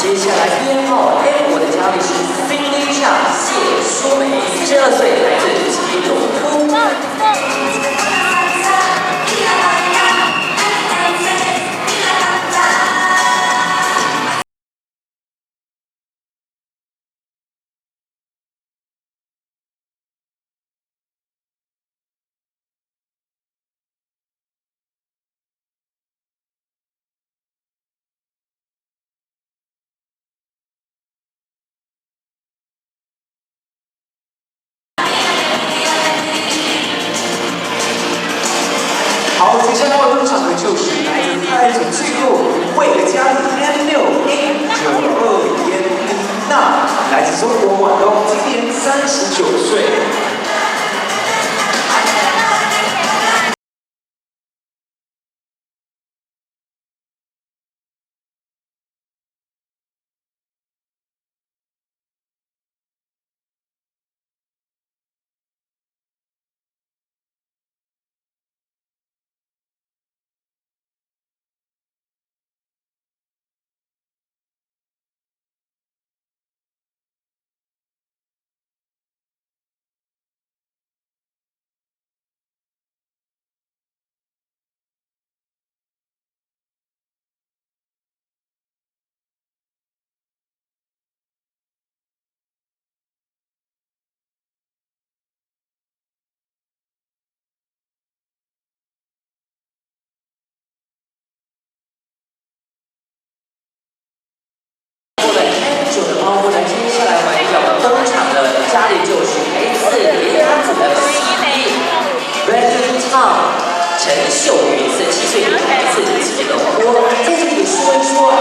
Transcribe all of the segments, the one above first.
接下来编号 F 的嘉宾是 Cindy Zhang 谢淑美，42岁，来自吉隆坡。好，接下来要登场的就是来自泰总最后5位的嘉宾 M6A92颜丽娜，来自中国广东，今年39岁。家里就是来自联雅组的 Red Town 陈秀云，47岁，来自吉隆坡。在这里说一说，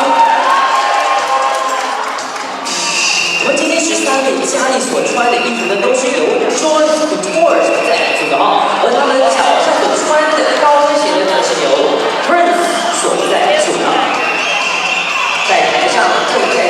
我们今天13位佳丽所穿的衣服呢，都是由 Joyce Couture 所赞助的而他们脚上所穿的高跟鞋呢，是由 Prince 所赞助的。在台上正在